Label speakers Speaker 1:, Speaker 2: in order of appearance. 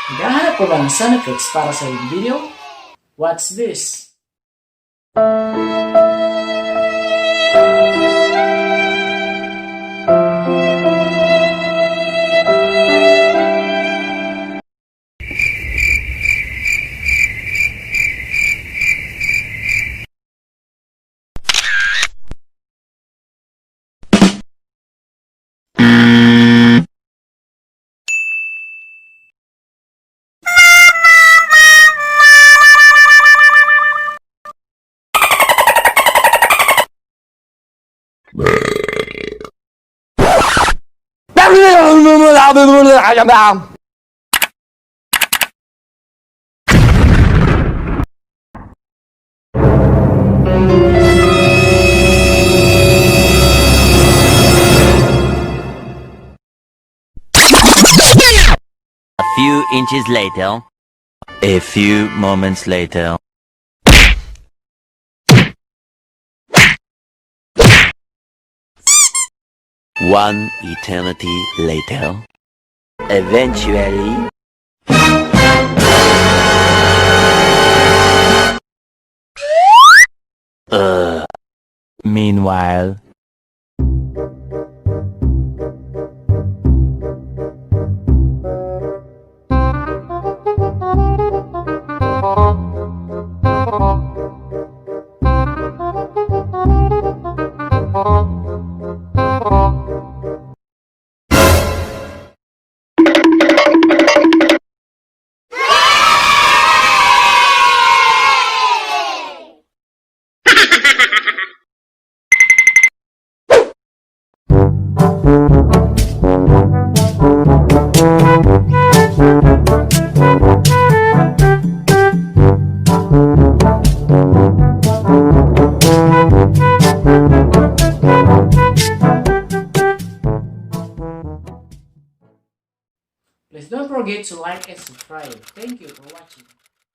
Speaker 1: Naghahanap ko ba ng sound effects para sa iyong video? What's this?
Speaker 2: A few inches later. A few moments later. One eternity later. Eventually. Meanwhile.
Speaker 1: Please don't forget to like and subscribe. Thank you for watching.